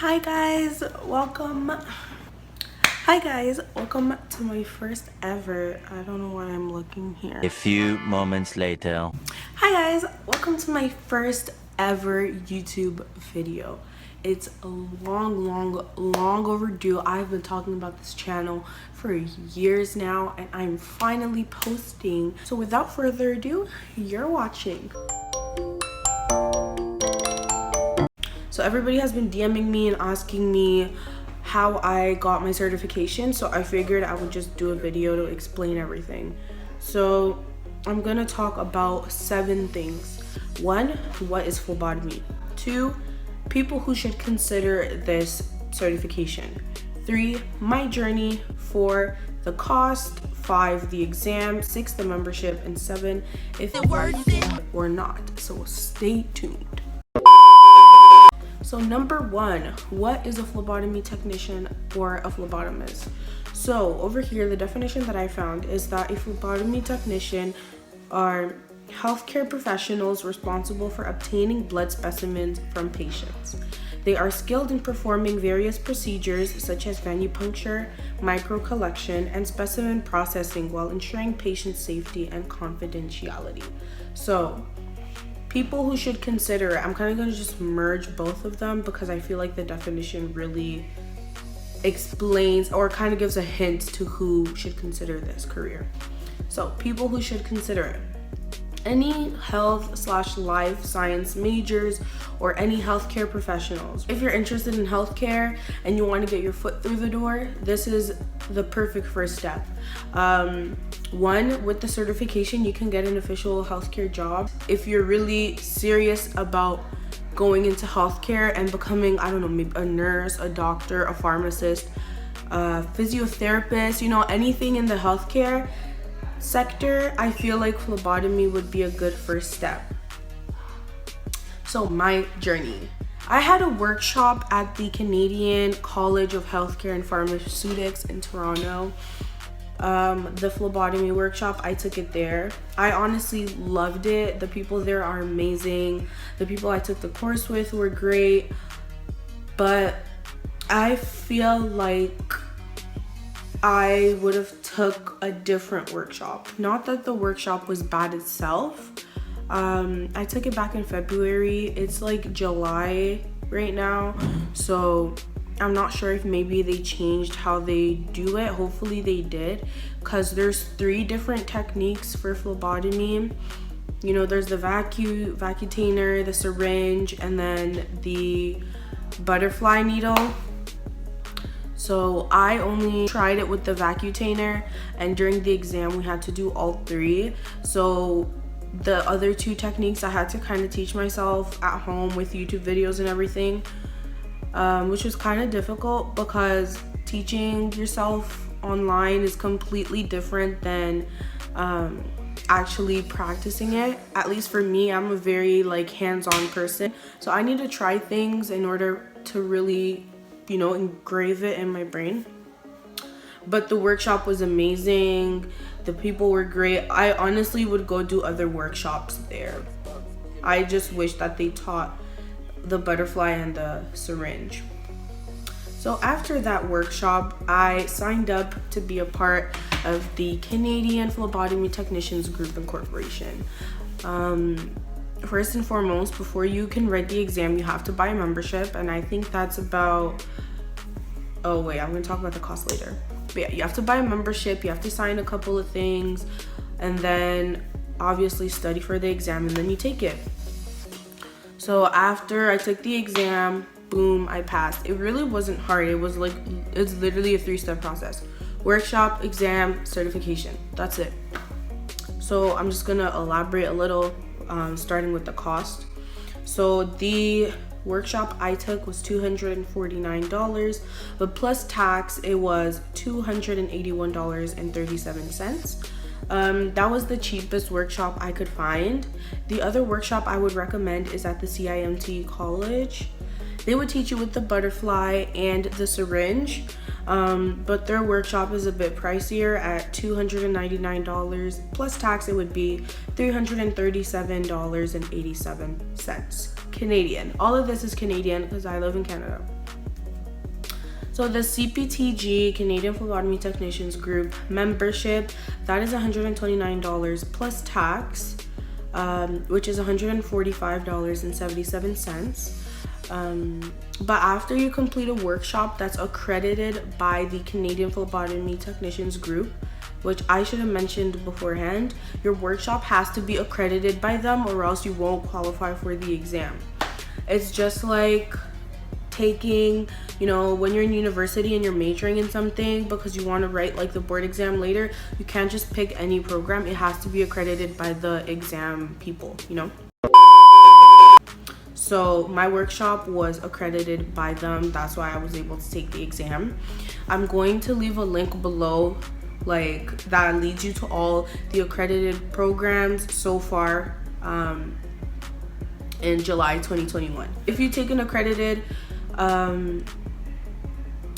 Hi guys, welcome to my first ever, I don't know why I'm looking here. A few moments later. Hi guys, welcome to my first ever YouTube video. It's a long overdue. I've been talking about this channel for years now and I'm finally posting. So without further ado, you're watching. So everybody has been DMing me and asking me how I got my certification, so I figured I would just do a video to explain everything. So I'm gonna talk about 7 things. 1, what is phlebotomy? 2, people who should consider this certification. 3, my journey. 4, the cost. 5, the exam. 6, the membership. And 7, if it worth it or not. So stay tuned. So number 1, what is a phlebotomy technician or a phlebotomist? So over here, the definition that I found is that a phlebotomy technician are healthcare professionals responsible for obtaining blood specimens from patients. They are skilled in performing various procedures such as venipuncture, microcollection, and specimen processing while ensuring patient safety and confidentiality. So people who should consider, I'm kind of going to just merge both of them because I feel like the definition really explains or kind of gives a hint to who should consider this career. So people who should consider it: any health/life science majors or any healthcare professionals. If you're interested in healthcare and you want to get your foot through the door, this is the perfect first step. 1, with the certification, you can get an official healthcare job. If you're really serious about going into healthcare and becoming, I don't know, maybe a nurse, a doctor, a pharmacist, a physiotherapist, anything in the healthcare sector, I feel like phlebotomy would be a good first step. So my journey. I had a workshop at the Canadian College of Healthcare and Pharmaceutics in Toronto. The phlebotomy workshop, I took it there. I honestly loved it. The people there are amazing. The people I took the course with were great. But I feel like I would have took a different workshop. Not that the workshop was bad itself. I took it back in February. It's like July right now, so I'm not sure if maybe they changed how they do it. Hopefully they did, because there's 3 different techniques for phlebotomy. There's the vacutainer, the syringe, and then the butterfly needle. So I only tried it with the vacutainer, and during the exam we had to do all 3. So the other 2 techniques I had to kind of teach myself at home with YouTube videos and everything, which was kind of difficult because teaching yourself online is completely different than actually practicing it. At least for me, I'm a very hands-on person, so I need to try things in order to really engrave it in my brain. But the workshop was amazing. The people were great. I honestly would go do other workshops there. I just wish that they taught the butterfly and the syringe. So after that workshop, I signed up to be a part of the Canadian Phlebotomy Technicians Group Incorporation. First and foremost, before you can write the exam, you have to buy a membership, and I think that's about, I'm gonna talk about the cost later. But yeah, you have to buy a membership, you have to sign a couple of things, and then obviously study for the exam, and then you take it. So after I took the exam, boom, I passed. It really wasn't hard. It's literally a 3-step process: workshop, exam, certification. That's it. So I'm just gonna elaborate a little, starting with the cost. So the workshop I took was $249, but plus tax it was $281.37. That was the cheapest workshop I could find. The other workshop I would recommend is at the CIMT college. They would teach you with the butterfly and the syringe, but their workshop is a bit pricier at $299. Plus tax, it would be $337.87 Canadian. All of this is Canadian because I live in Canada. So the CPTG, Canadian Phlebotomy Technicians Group membership, that is $129 plus tax, which is $145.77. But after you complete a workshop that's accredited by the Canadian Phlebotomy Technicians Group, which I should have mentioned beforehand, your workshop has to be accredited by them or else you won't qualify for the exam. It's just like taking, you know, when you're in university and you're majoring in something because you want to write like the board exam later, you can't just pick any program. It has to be accredited by the exam people, you know. So my workshop was accredited by them. That's why I was able to take the exam. I'm going to leave a link below like that leads you to all the accredited programs so far in July 2021. If you take an accredited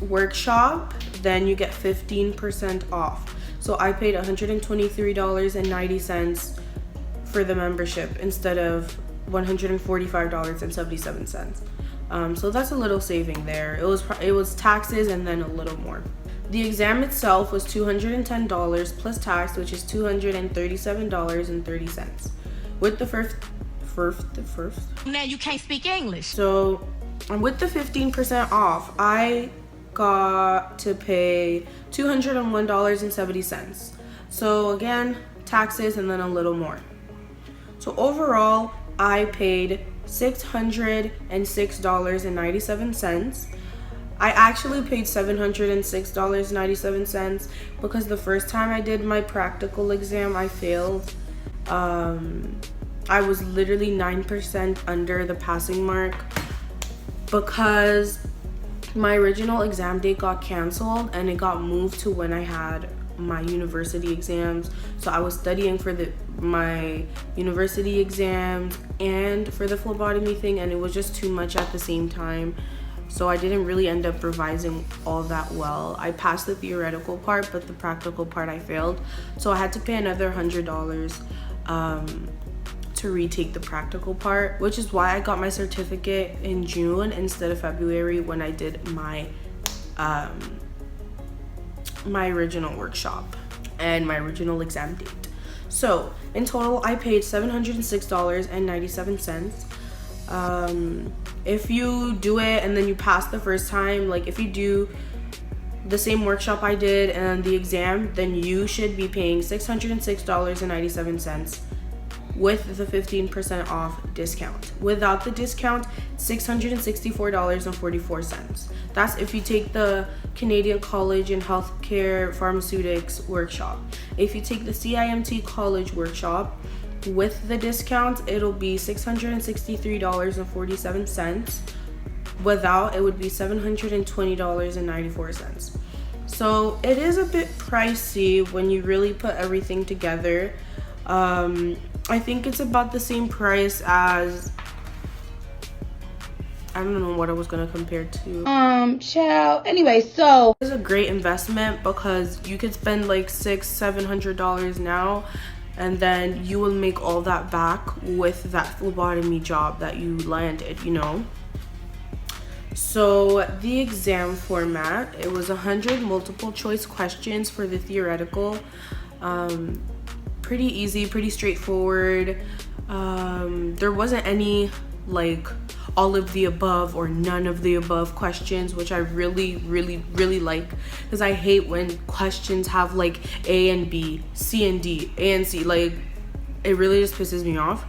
workshop, then you get 15% off. So I paid $123.90 for the membership instead of $145.77. So that's a little saving there. It was taxes and then a little more. The exam itself was $210 plus tax, which is $237.30. With the first. Now you can't speak English. So with the 15% off, I got to pay $201.70. So again, taxes and then a little more. So overall, I paid $606.97. I actually paid $706.97 because the first time I did my practical exam, I failed. I was literally 9% under the passing mark because my original exam date got canceled and it got moved to when I had my university exams. So I was studying for my university exams and for the phlebotomy thing, and it was just too much at the same time. So I didn't really end up revising all that well. I passed the theoretical part, but the practical part I failed. So I had to pay another $100 to retake the practical part, which is why I got my certificate in June instead of February when I did my my original workshop and my original exam date. So in total, I paid $706.97. If you do it and then you pass the first time, like if you do the same workshop I did and the exam, then you should be paying $606.97 with the 15% off discount. Without the discount, $664.44. That's if you take the Canadian College in Healthcare Pharmaceutics workshop. If you take the CIMT College workshop, with the discount, it'll be $663.47. Without, it would be $720.94. So it is a bit pricey when you really put everything together. I think it's about the same price as, I don't know what I was gonna compare to. Child. Anyway, so it's a great investment because you could spend like $600-700 now, and then you will make all that back with that phlebotomy job that you landed, you know. So the exam format, it was 100 multiple choice questions for the theoretical. Pretty easy, pretty straightforward. There wasn't any like all of the above or none of the above questions, which I really like, because I hate when questions have like A and B, C and D, A and C. Like, it really just pisses me off.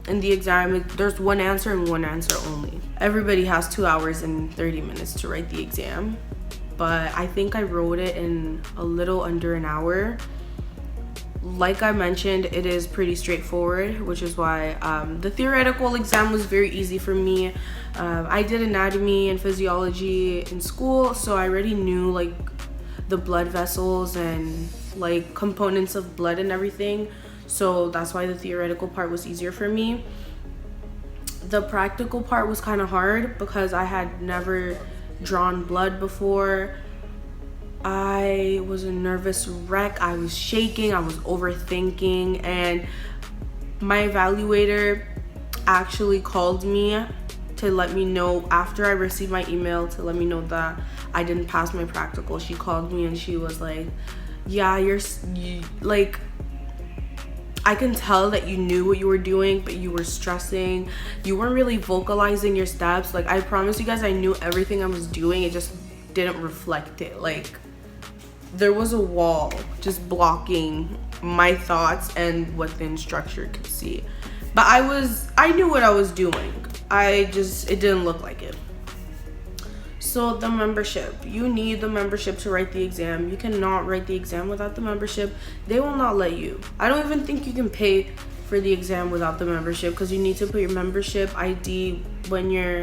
In the exam, there's one answer and one answer only. Everybody has 2 hours and 30 minutes to write the exam, but I think I wrote it in a little under an hour. Like I mentioned, it is pretty straightforward, which is why the theoretical exam was very easy for me. I did anatomy and physiology in school, so I already knew like the blood vessels and like components of blood and everything. So that's why the theoretical part was easier for me. The practical part was kind of hard because I had never drawn blood before. I was a nervous wreck. I was shaking, I was overthinking, and my evaluator actually called me to let me know after I received my email to let me know that I didn't pass my practical. She called me and she was like, yeah, like, I can tell that you knew what you were doing, but you were stressing. You weren't really vocalizing your steps. Like, I promise you guys, I knew everything I was doing. It just didn't reflect it. Like, there was a wall just blocking my thoughts and what the instructor could see. But I knew what I was doing. It didn't look like it. So the membership, you need the membership to write the exam. You cannot write the exam without the membership. They will not let you. I don't even think you can pay for the exam without the membership, because you need to put your membership ID when you're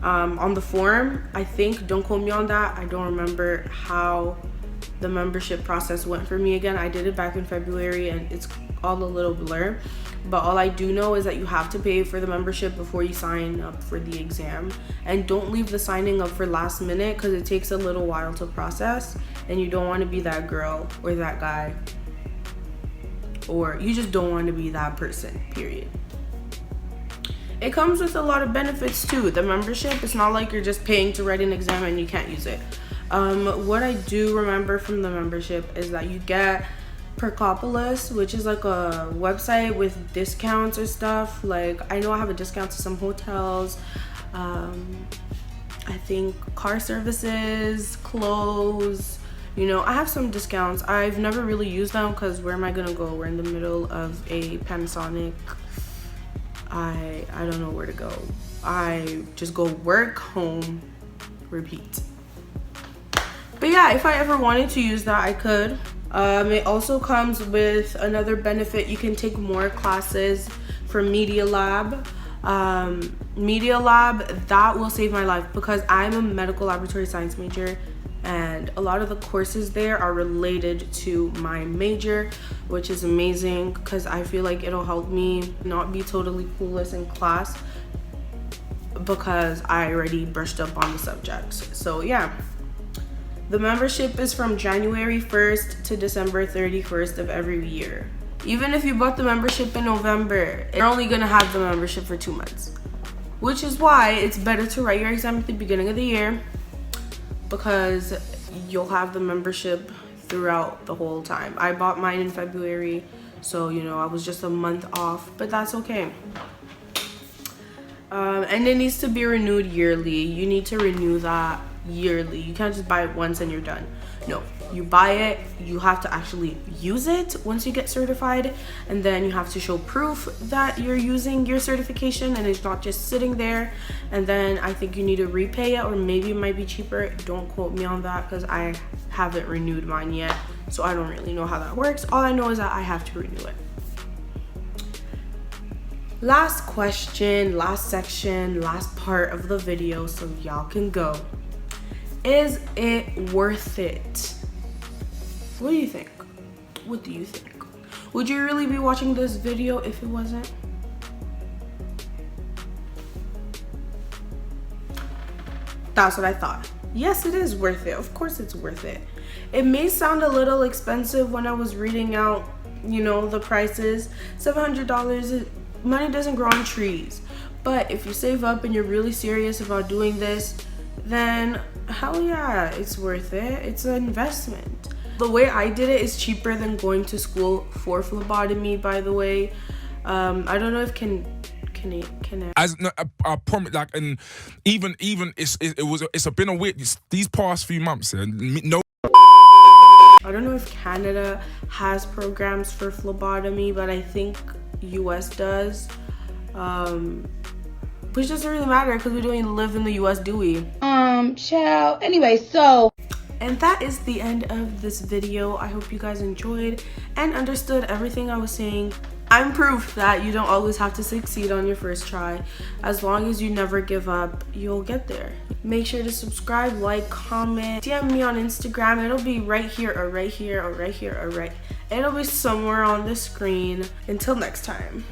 on the form. I think, don't quote me on that. I don't remember how the membership process went for me again. I did it back in February and it's all a little blur, but all I do know is that you have to pay for the membership before you sign up for the exam. And don't leave the signing up for last minute, because it takes a little while to process and you don't want to be that girl or that guy, or you just don't want to be that person, period. It comes with a lot of benefits too. The membership, it's not like you're just paying to write an exam and you can't use it. What I do remember from the membership is that you get Percopolis, which is like a website with discounts or stuff. Like, I know I have a discount to some hotels, I think car services, clothes, you know, I have some discounts. I've never really used them because where am I gonna go? We're in the middle of a Panasonic. I don't know where to go. I just go work, home, repeat. But yeah, if I ever wanted to use that, I could. It also comes with another benefit. You can take more classes from Media Lab. Media Lab, that will save my life because I'm a medical laboratory science major, and a lot of the courses there are related to my major, which is amazing because I feel like it'll help me not be totally clueless in class because I already brushed up on the subjects. So yeah. The membership is from January 1st to December 31st of every year. Even if you bought the membership in November, you're only gonna have the membership for 2 months. Which is why it's better to write your exam at the beginning of the year, because you'll have the membership throughout the whole time. I bought mine in February, so you know, I was just a month off, but that's okay. And it needs to be renewed yearly. You need to renew that yearly. You can't just buy it once and you're done. No, you buy it, you have to actually use it once you get certified, and then you have to show proof that you're using your certification and it's not just sitting there. And then I think you need to repay it, or maybe it might be cheaper. Don't quote me on that because I haven't renewed mine yet, so I don't really know how that works. All I know is that I have to renew it. Last question, last section, last part of the video, so y'all can go. Is it worth it? What do you think? What do you think? Would you really be watching this video if it wasn't? That's what I thought. Yes, it is worth it. Of course it's worth it. It may sound a little expensive when I was reading out, you know, the prices. $700, money doesn't grow on trees. But if you save up and you're really serious about doing this, then hell yeah, it's worth it. It's an investment. The way I did it is cheaper than going to school for phlebotomy, by the way. I don't know if as no, I promise, like, and even it's been a weird these past few months, and no. I don't know if Canada has programs for phlebotomy, but I think US does. Which doesn't really matter because we don't even live in the US, do we? Child. Anyway, so. And that is the end of this video. I hope you guys enjoyed and understood everything I was saying. I'm proof that you don't always have to succeed on your first try. As long as you never give up, you'll get there. Make sure to subscribe, like, comment, DM me on Instagram. It'll be right here or right here or right here or right. It'll be somewhere on the screen. Until next time.